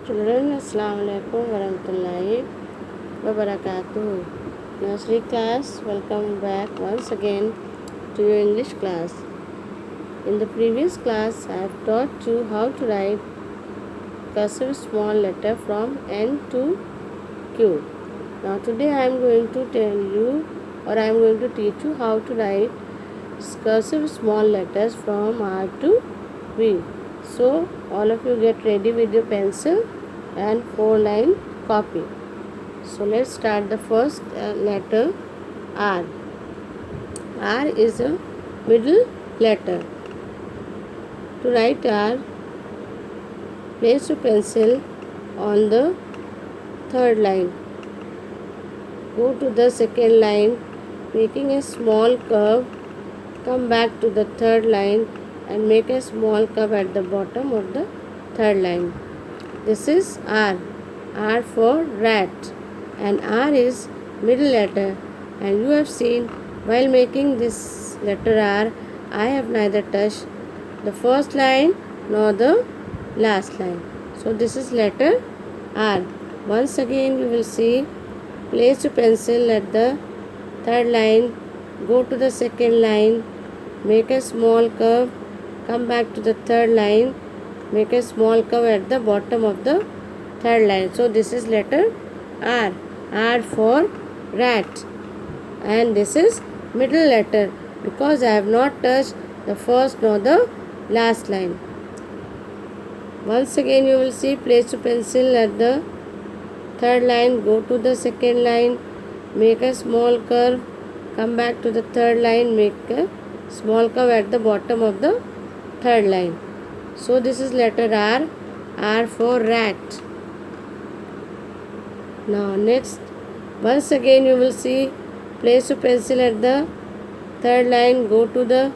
Children, Assalamu alaikum warahmatullahi wabarakatuh. Nursery class, welcome back once again to your English class. In the previous class, I have taught you how to write cursive small letter from N to Q. Now today I am going to tell you, or I am going to teach you how to write cursive small letters from R to V. So all of you get ready with your pencil and 4-line copy. So let's start the first letter R. R is a middle letter. To write R, place your pencil on the third line. Go to the second line, making a small curve. Come back to the third line and make a small curve at the bottom of the third line. This is R. R for rat, and R is middle letter, and you have seen while making this letter R, I have neither touched the first line nor the last line. So this is letter R. Once again you will see, place your pencil at the third line, go to the second line, make a small curve, come back to the third line, make a small curve at the bottom of the third line. So this is letter R. R for rat, and this is middle letter because I have not touched the first nor the last line. Once again you will see, place your pencil at the third line, go to the second line, make a small curve, come back to the third line, make a small curve at the bottom of the third line. So this is letter R. R for rat. Now next, once again you will see, place your pencil at the third line, go to the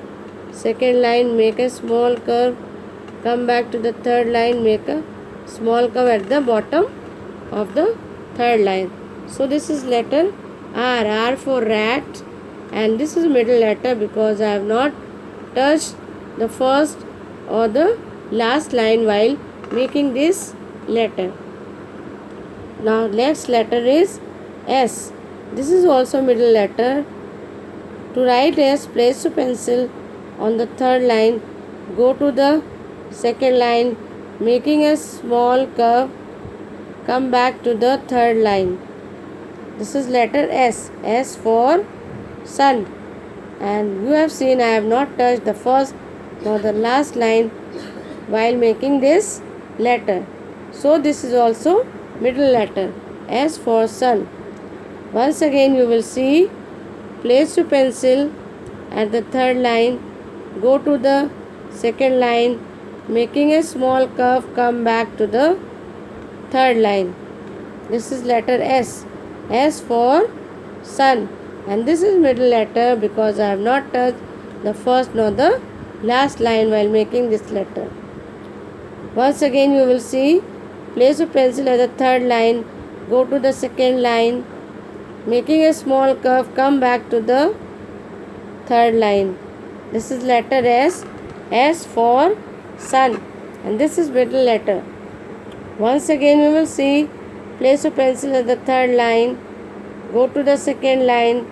second line, make a small curve, come back to the third line, make a small curve at the bottom of the third line. So this is letter R. R for rat, and this is middle letter because I have not touched the first or the last line while making this letter. Now next letter is S. This is also middle letter. To write S, place your pencil on the third line, go to the second line, making a small curve, come back to the third line. This is letter S. S for sun, and you have seen I have not touched the first nor the last line while making this letter. So this is also middle letter, S for sun. Once again you will see, place your pencil at the third line, go to the second line, making a small curve, come back to the third line. This is letter S. S for sun, and this is middle letter because I have not touched the first nor the last line while making this letter. Once again you will see, place your pencil at the third line, go to the second line, making a small curve, come back to the third line. This is letter S. S for sun, and this is middle letter. Once again you will see, place your pencil at the third line, go to the second line,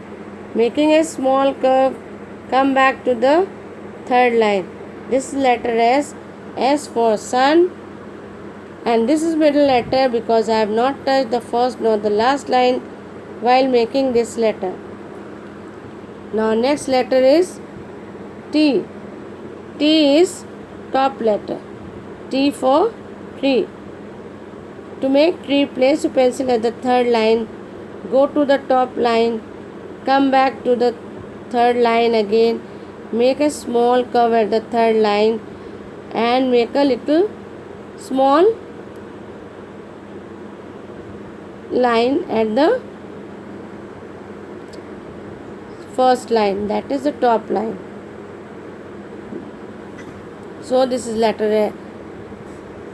making a small curve, come back to the third line. This is letter S. S for sun, and this is middle letter because I have not touched the first nor the last line while making this letter. Now next letter is T. T is top letter. T for tree. To make tree, place your pencil at the third line, go to the top line, come back to the third line again, make a small curve at the third line and make a little small line at the first line, that is the top line. So this is letter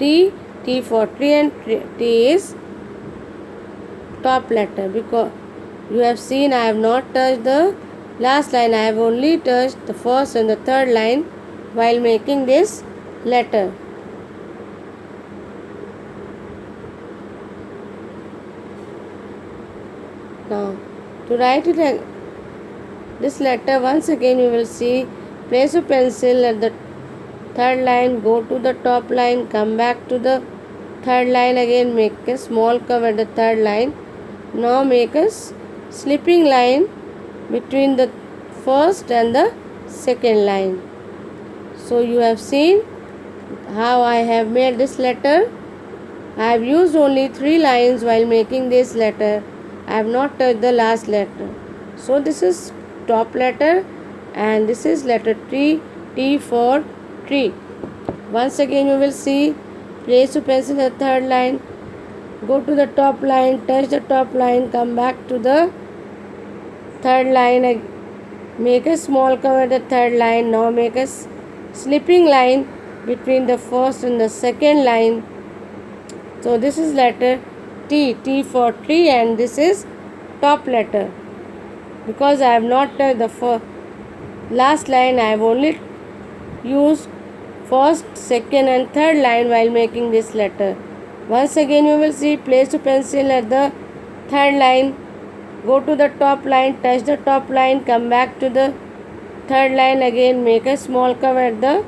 T. T for tree, and T is top letter because you have seen I have not touched the last line, I have only touched the first and the third line while making this letter. Now to write it this letter once again you will see, place a pencil at the third line, go to the top line, come back to the third line again, make a small curve at the third line. Now make a slipping line between the first and the second line. So you have seen how I have made this letter. I have used only 3 lines while making this letter. I have not touched the last letter. So this is top letter and this is letter T for tree. Once again you will see, place your pencil at the third line, go to the top line, touch the top line, come back to the third line, make a small curve at the third line. Now make a slipping line between the first and the second line. So this is letter T for tree, and this is top letter. Because I have not touched the last line, I have only used first, second and third line while making this letter. Once again you will see, place your pencil at the third line, go to the top line, touch the top line, come back to the third line again, make a small curve at the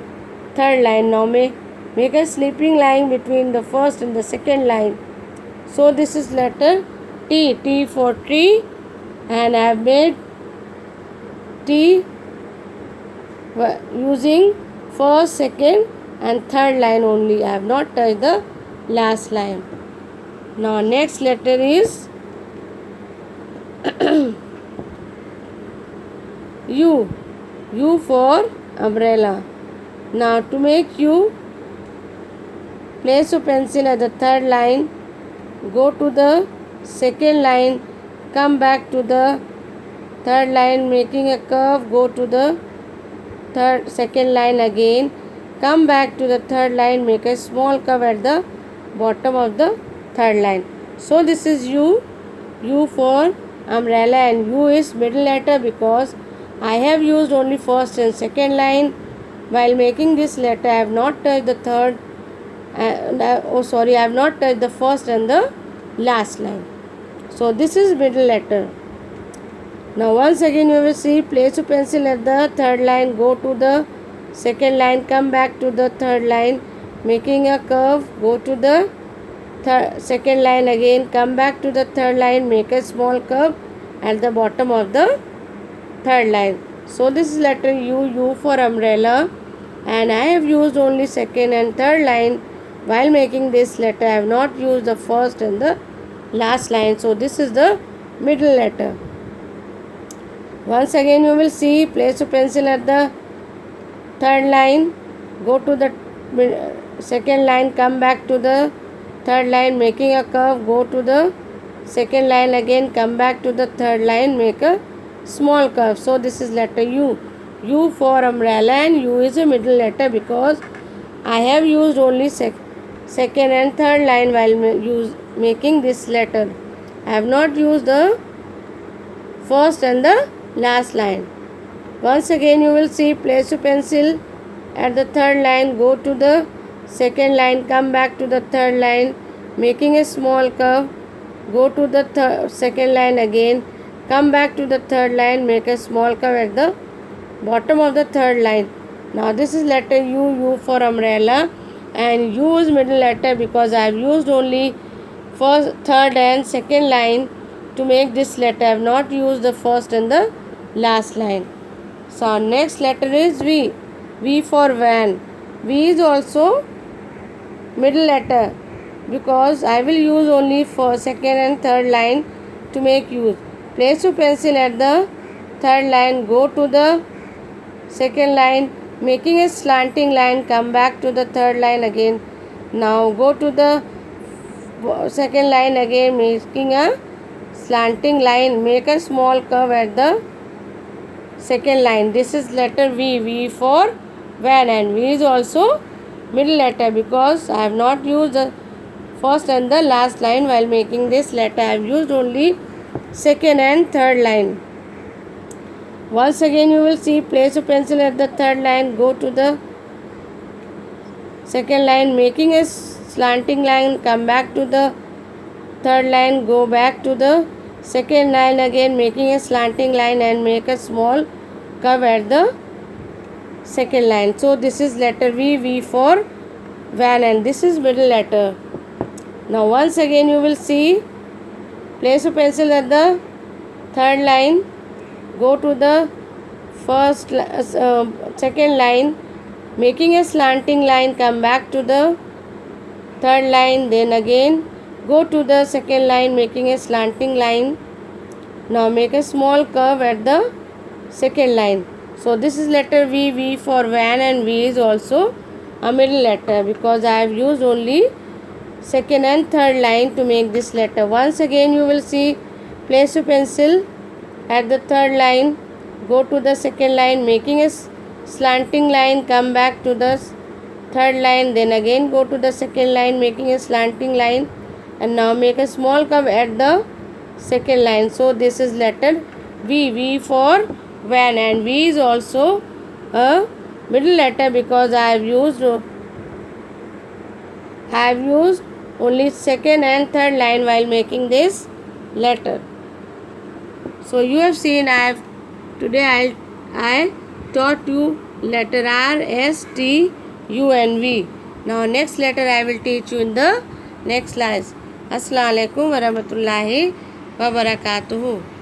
third line. Now make a slipping line between the first and the second line. So this is letter T for tree, and I have made T using first, second and third line only. I have not touched the last line. Now next letter is U for umbrella. Now to make U, place your pencil at the third line, go to the second line, come back to the third line, making a curve, go to the second line again, come back to the third line, make a small curve at the bottom of the third line. So this is U for umbrella, and U is middle letter because I have used only first and second line while making this letter. I have not touched the third I have not touched the first and the last line. So this is middle letter. Now once again you will see, place your pencil at the third line, go to the second line, come back to the third line, making a curve, go to the second line again, come back to the third line, make a small curve at the bottom of the third line. So this is letter U for umbrella, and I have used only second and third line while making this letter. I have not used the first and the last line. So this is the middle letter. Once again you will see, place your pencil at the third line, go to the second line, come back to the third line, making a curve, go to the second line again, come back to the third line, make a small curve. So this is letter U for umbrella, and U is a middle letter because I have used only second and third line while making this letter. I have not used the first and the last line. Once again you will see, place your pencil at the third line, go to the second line, come back to the third line, making a small curve, go to the second line again, come back to the third line, make a small curve at the bottom of the third line. Now this is letter U for umbrella, and U is middle letter because I have used only first, third and second line to make this letter. I have not used the first and the last line. So our next letter is V for van. V is also middle letter because I will use only for second and third line to make use. Place your pencil at the third line, go to the second line, making a slanting line, come back to the third line again. Now go to the second line again, making a slanting line, make a small curve at the second line. This is letter V for van, and V is also middle letter because I have not used the first and the last line while making this letter. I have used only second and third line. Once again you will see, place a pencil at the third line, go to the second line, making a slanting line, come back to the third line, go back to the second line again making a slanting line and make a small curve at the second line. So this is letter V, V for van, and this is middle letter. Now once again you will see, place a pencil at the third line, go to the second line, making a slanting line, come back to the third line, then again go to the second line making a slanting line. Now make a small curve at the second line. So this is letter V, V for van, and V is also a middle letter because I have used only second and third line to make this letter. Once again you will see, place your pencil at the third line, go to the second line making a slanting line, come back to the third line, then again go to the second line making a slanting line, and now make a small curve at the second line. So this is letter V, V for van, and V is also a middle letter because I have used only second and third line while making this letter. So you have seen today I taught you letter R, S, T, U and V. Now next letter I will teach you in the next class. Assalamu alaikum warahmatullahi wabarakatuh.